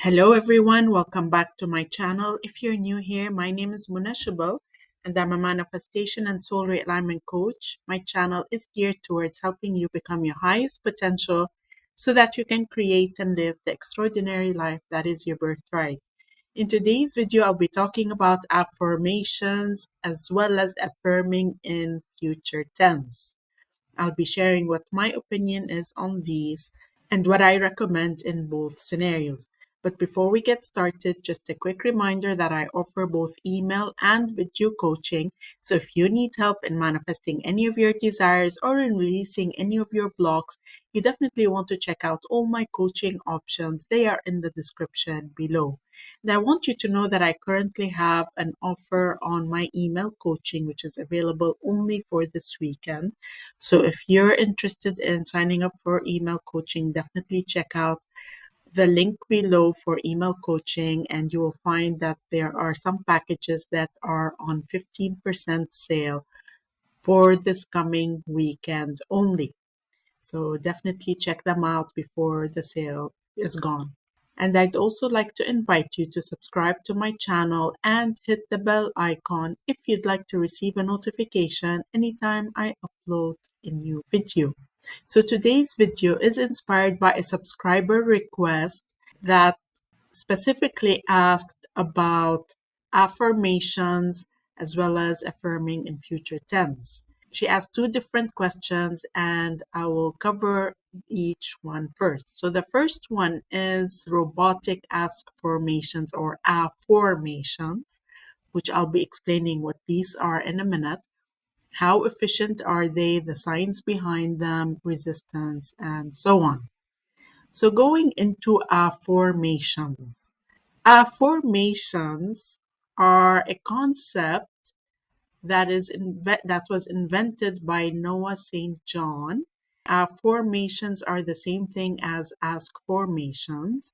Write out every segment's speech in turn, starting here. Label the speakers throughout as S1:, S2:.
S1: Hello everyone, welcome back to my channel. If you're new here, my name is Irresistible and I'm a manifestation and soul realignment coach. My channel is geared towards helping you become your highest potential so that you can create and live the extraordinary life that is your birthright. In today's video, I'll be talking about affirmations as well as affirming in future tense. I'll be sharing what my opinion is on these and what I recommend in both scenarios. But before we get started, just a quick reminder that I offer both email and video coaching. So if you need help in manifesting any of your desires or in releasing any of your blocks, you definitely want to check out all my coaching options. They are in the description below. And I want you to know that I currently have an offer on my email coaching, which is available only for this weekend. So if you're interested in signing up for email coaching, definitely check out the link below for email coaching, and you will find that there are some packages that are on 15% sale for this coming weekend only. So definitely check them out before the sale is gone. And I'd also like to invite you to subscribe to my channel and hit the bell icon if you'd like to receive a notification anytime I upload a new video. So today's video is inspired by a subscriber request that specifically asked about affirmations as well as affirming in future tense. She asked two different questions and I will cover each one first. So the first one is robotic affirmations or affirmations, which I'll be explaining what these are in a minute. How efficient are they, the science behind them, resistance, and so on. So going into affirmations. Affirmations are a concept that was invented by Noah St. John. Affirmations are the same thing as ask formations,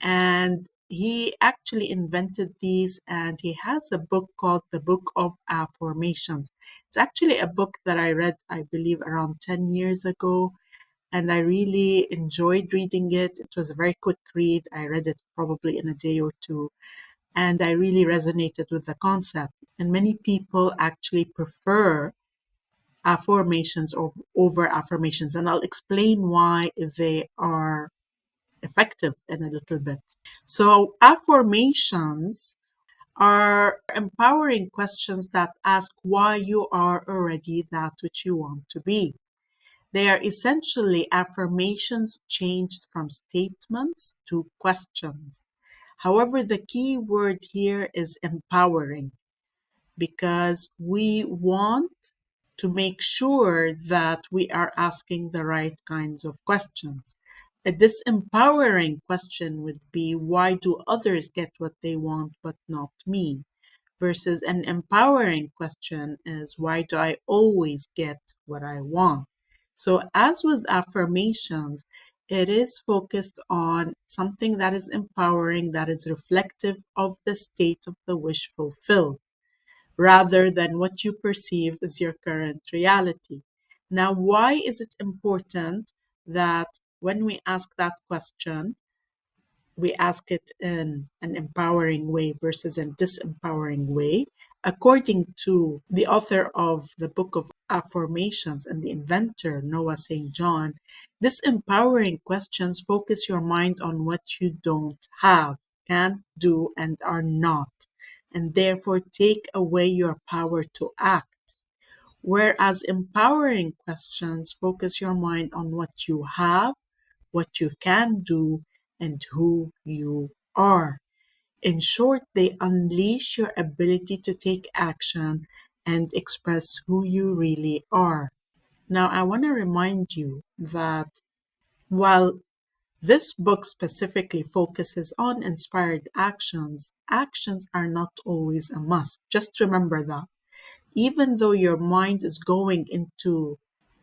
S1: and he actually invented these, and he has a book called the Book of Affirmations. It's actually a book that I read, I believe, around 10 years ago, and I really enjoyed reading it. It was a very quick read. I read it probably in a day or two, and I really resonated with the concept. And many people actually prefer affirmations over affirmations, and I'll explain why they are effective in a little bit. So, affirmations are empowering questions that ask why you are already that which you want to be. They are essentially affirmations changed from statements to questions. However, the key word here is empowering, because we want to make sure that we are asking the right kinds of questions. A disempowering question would be, why do others get what they want but not me? Versus an empowering question is, why do I always get what I want? So, as with affirmations, it is focused on something that is empowering, that is reflective of the state of the wish fulfilled, rather than what you perceive as your current reality. Now, why is it important that when we ask that question, we ask it in an empowering way versus a disempowering way? According to the author of the Book of Affirmations and the inventor, Noah St. John, disempowering questions focus your mind on what you don't have, can't do, and are not, and therefore take away your power to act. Whereas empowering questions focus your mind on what you have, what you can do, and who you are. In short, they unleash your ability to take action and express who you really are. Now, I want to remind you that while this book specifically focuses on inspired actions, actions are not always a must. Just remember that. Even though your mind is going into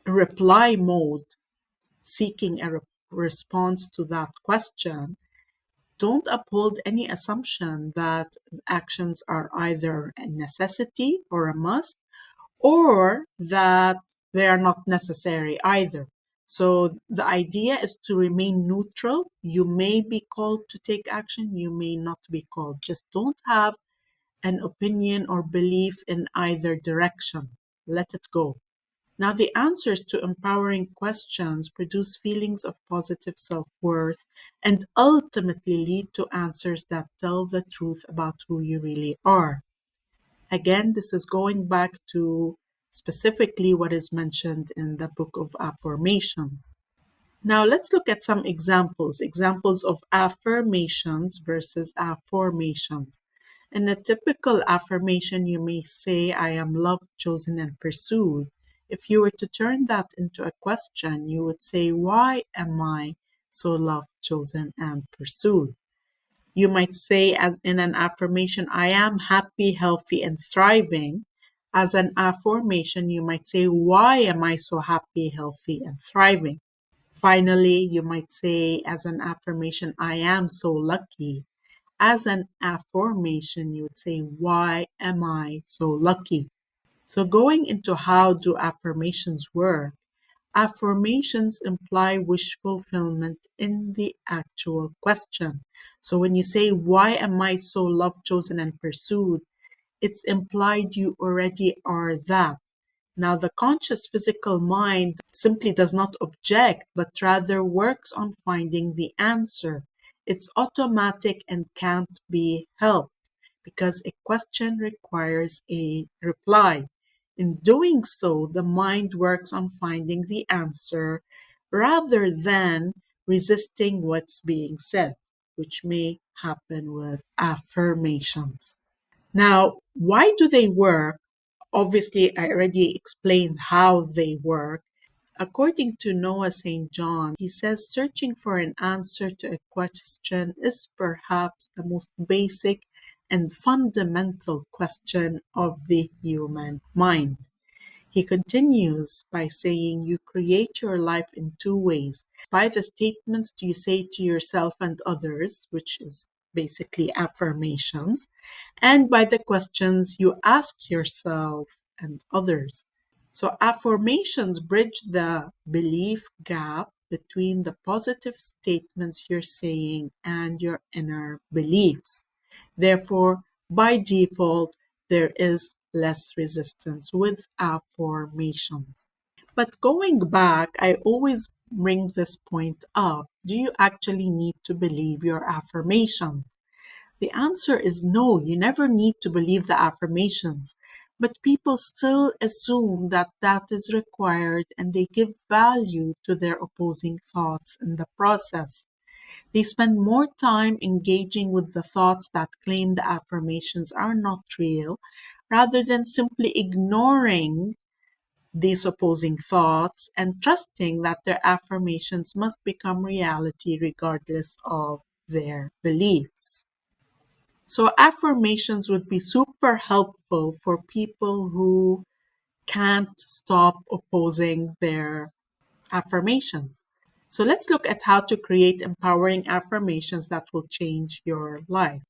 S1: reply mode, seeking a response to that question, don't uphold any assumption that actions are either a necessity or a must, or that they are not necessary either. So the idea is to remain neutral. You may be called to take action, you may not be called. Just don't have an opinion or belief in either direction. Let it go. Now, the answers to empowering questions produce feelings of positive self worth and ultimately lead to answers that tell the truth about who you really are. Again, this is going back to specifically what is mentioned in the book of Affirmations. Now, let's look at some examples of affirmations versus afformations. In a typical affirmation, you may say, I am loved, chosen, and pursued. If you were to turn that into a question, you would say, why am I so loved, chosen, and pursued? You might say in an affirmation, I am happy, healthy, and thriving. As an affirmation, you might say, why am I so happy, healthy, and thriving? Finally, you might say as an affirmation, I am so lucky. As an affirmation, you would say, why am I so lucky? So going into how do affirmations work, affirmations imply wish fulfillment in the actual question. So when you say, why am I so loved, chosen, and pursued, it's implied you already are that. Now, the conscious physical mind simply does not object, but rather works on finding the answer. It's automatic and can't be helped because a question requires a reply. In doing so, the mind works on finding the answer rather than resisting what's being said, which may happen with affirmations. Now, why do they work? Obviously, I already explained how they work. According to Noah St. John, he says searching for an answer to a question is perhaps the most basic and fundamental question of the human mind. He continues by saying you create your life in two ways by the statements you say to yourself and others, which is basically affirmations, and by the questions you ask yourself and others. So, affirmations bridge the belief gap between the positive statements you're saying and your inner beliefs. Therefore, by default, there is less resistance with affirmations. But going back, I always bring this point up. Do you actually need to believe your affirmations? The answer is no, you never need to believe the affirmations. But people still assume that that is required and they give value to their opposing thoughts in the process. They spend more time engaging with the thoughts that claim the affirmations are not real rather than simply ignoring these opposing thoughts and trusting that their affirmations must become reality regardless of their beliefs. So, affirmations would be super helpful for people who can't stop opposing their affirmations. So, let's look at how to create empowering affirmations that will change your life.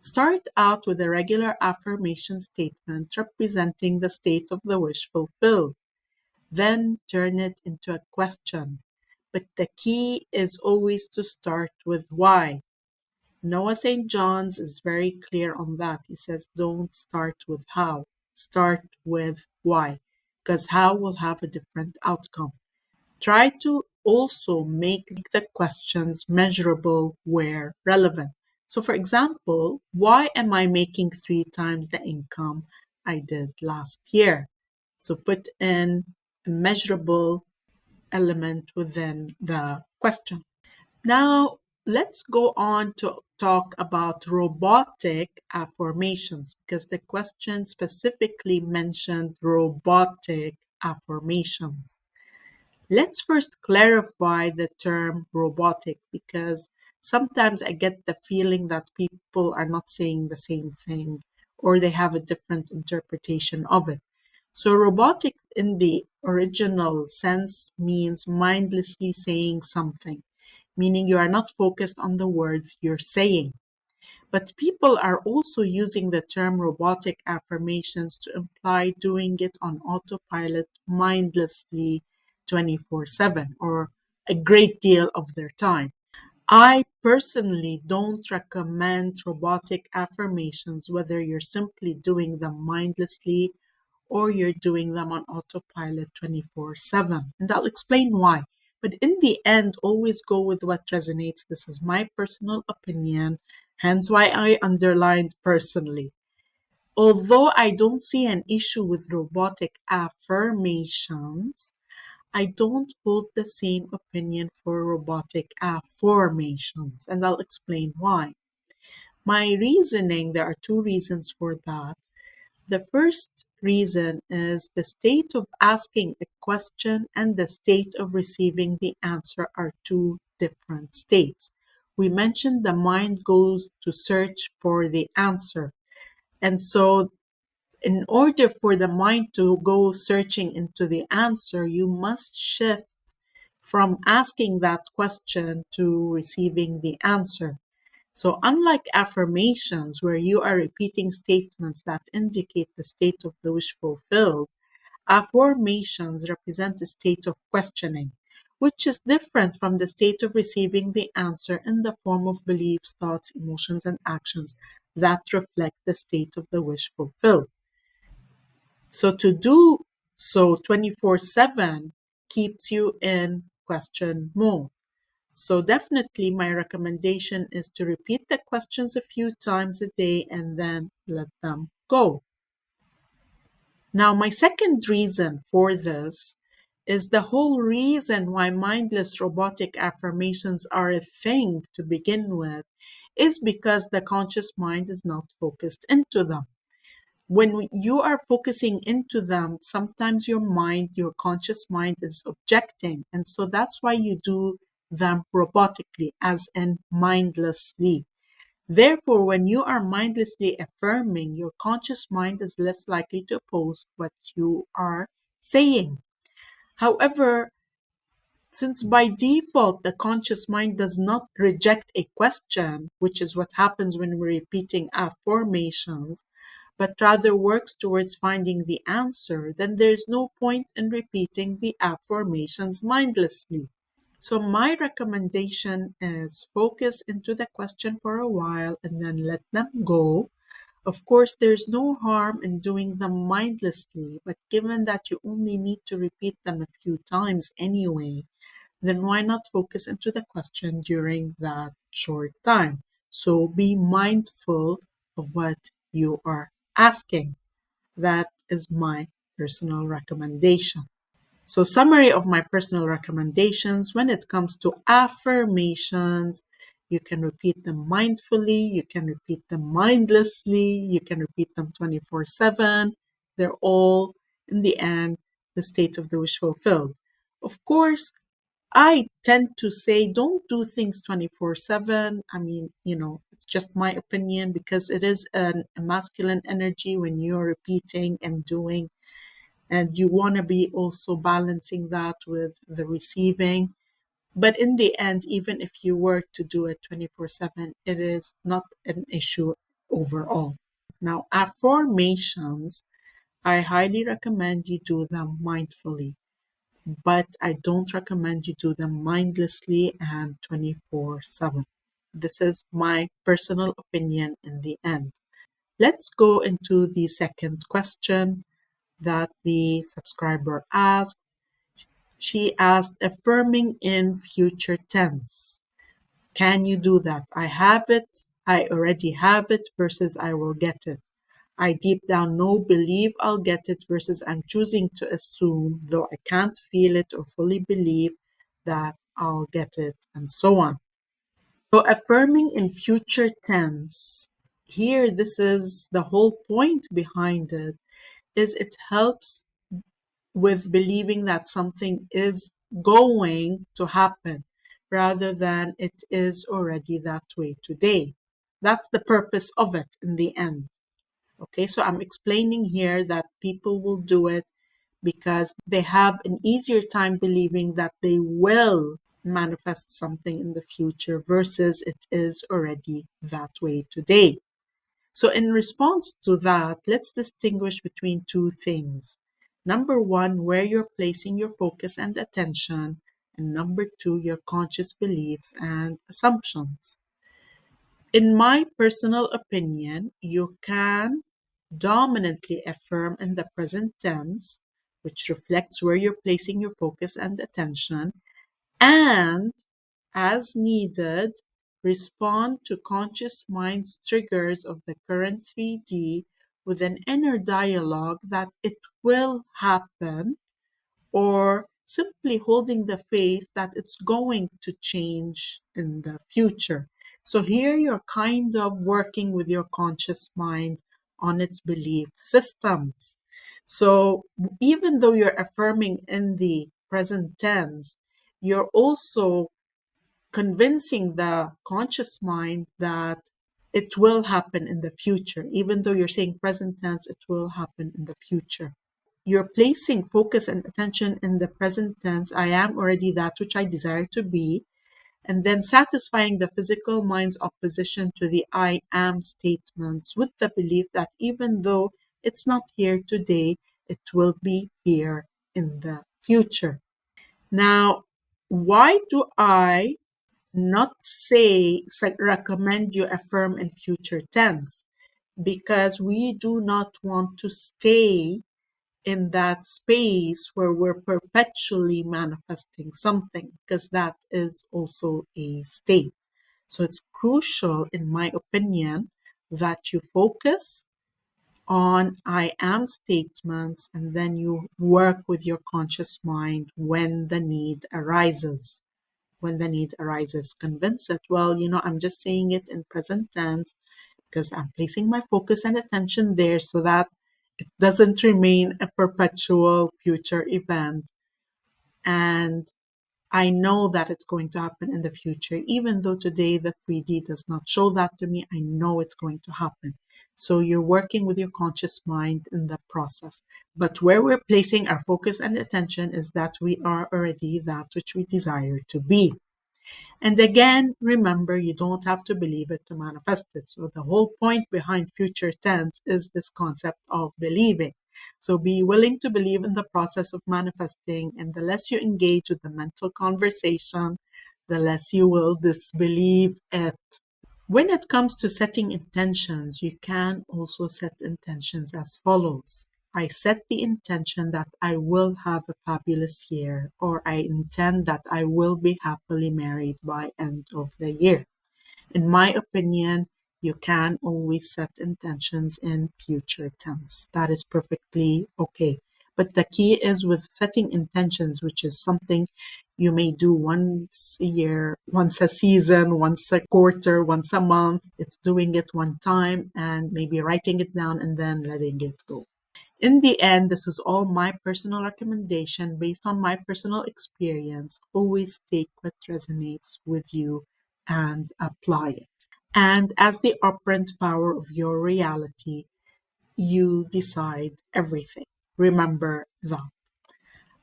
S1: Start out with a regular affirmation statement representing the state of the wish fulfilled. Then turn it into a question. But the key is always to start with why. Noah St. John's is very clear on that. He says, don't start with how, start with why, because how will have a different outcome. Try to also make the questions measurable where relevant. So, for example, why am I making 3 times the income I did last year? So, put in a measurable element within the question. Now, let's go on to talk about robotic affirmations because the question specifically mentioned robotic affirmations. Let's first clarify the term robotic because sometimes I get the feeling that people are not saying the same thing or they have a different interpretation of it. So, robotic in the original sense means mindlessly saying something, meaning you are not focused on the words you're saying. But people are also using the term robotic affirmations to imply doing it on autopilot mindlessly 24/7 or a great deal of their time. I personally don't recommend robotic affirmations, whether you're simply doing them mindlessly or you're doing them on autopilot 24/7. And I'll explain why. But in the end, always go with what resonates. This is my personal opinion, hence why I underlined personally. Although I don't see an issue with robotic affirmations, I don't hold the same opinion for robotic affirmations, and I'll explain why. My reasoning, there are two reasons for that. The first reason is the state of asking a question and the state of receiving the answer are two different states. We mentioned the mind goes to search for the answer. And so in order for the mind to go searching into the answer, you must shift from asking that question to receiving the answer. So, unlike affirmations, where you are repeating statements that indicate the state of the wish fulfilled, affirmations represent a state of questioning, which is different from the state of receiving the answer in the form of beliefs, thoughts, emotions, and actions that reflect the state of the wish fulfilled. So to do so 24/7 keeps you in question mode. So definitely my recommendation is to repeat the questions a few times a day and then let them go. Now, my second reason for this is the whole reason why mindless robotic affirmations are a thing to begin with is because the conscious mind is not focused into them. When you are focusing into them, sometimes your conscious mind is objecting. And so that's why you do them robotically, as in mindlessly. Therefore, when you are mindlessly affirming, your conscious mind is less likely to oppose what you are saying. However, since by default the conscious mind does not reject a question, which is what happens when we're repeating affirmations, but rather works towards finding the answer, then there's no point in repeating the affirmations mindlessly. So my recommendation is focus into the question for a while and then let them go. Of course, there's no harm in doing them mindlessly, but given that you only need to repeat them a few times anyway, then why not focus into the question during that short time? So be mindful of what you are asking. That is my personal recommendation. So, summary of my personal recommendations when it comes to affirmations, you can repeat them mindfully, you can repeat them mindlessly, you can repeat them 24/7. They're all, in the end, the state of the wish fulfilled. Of course, I tend to say don't do things 24/7. I mean, it's just my opinion because it is a masculine energy when you're repeating and doing, and you want to be also balancing that with the receiving. But in the end, even if you were to do it 24/7, it is not an issue overall. Now, affirmations, I highly recommend you do them mindfully, but I don't recommend you do them mindlessly and 24/7. This is my personal opinion in the end. Let's go into the second question that the subscriber asked. She asked, affirming in future tense. Can you do that? I have it, I already have it versus I will get it. I deep down know, believe I'll get it versus I'm choosing to assume, though I can't feel it or fully believe that I'll get it, and so on. So affirming in future tense, here this is the whole point behind it, is it helps with believing that something is going to happen rather than it is already that way today. That's the purpose of it in the end. Okay, so I'm explaining here that people will do it because they have an easier time believing that they will manifest something in the future versus it is already that way today. So, in response to that, let's distinguish between two things. Number one, where you're placing your focus and attention. And number two, your conscious beliefs and assumptions. In my personal opinion, you can dominantly affirm in the present tense, which reflects where you're placing your focus and attention, and as needed, respond to conscious mind's triggers of the current 3D with an inner dialogue that it will happen, or simply holding the faith that it's going to change in the future. So here you're kind of working with your conscious mind on its belief systems. So even though you're affirming in the present tense, you're also convincing the conscious mind that it will happen in the future. Even though you're saying present tense, it will happen in the future. You're placing focus and attention in the present tense. I am already that which I desire to be. And then satisfying the physical mind's opposition to the I am statements with the belief that even though it's not here today, it will be here in the future. Now, why do I not recommend you affirm in future tense? Because we do not want to stay in that space where we're perpetually manifesting something, because that is also a state. So it's crucial, in my opinion, that you focus on I am statements and then you work with your conscious mind when the need arises. When the need arises, convince it, well, I'm just saying it in present tense because I'm placing my focus and attention there so that it doesn't remain a perpetual future event. And I know that it's going to happen in the future, even though today the 3D does not show that to me. I know it's going to happen. So you're working with your conscious mind in the process. But where we're placing our focus and attention is that we are already that which we desire to be. And again, remember, you don't have to believe it to manifest it. So the whole point behind future tense is this concept of believing. So be willing to believe in the process of manifesting, and the less you engage with the mental conversation, the less you will disbelieve it. When it comes to setting intentions, you can also set intentions as follows. I set the intention that I will have a fabulous year, or I intend that I will be happily married by end of the year. In my opinion, you can always set intentions in future tense. That is perfectly okay. But the key is with setting intentions, which is something you may do once a year, once a season, once a quarter, once a month. It's doing it one time and maybe writing it down and then letting it go. In the end, this is all my personal recommendation based on my personal experience. Always take what resonates with you and apply it. And as the operant power of your reality, you decide everything. Remember that.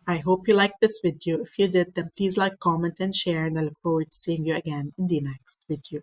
S1: I hope you liked this video. If you did, then please like, comment, and share. And I look forward to seeing you again in the next video.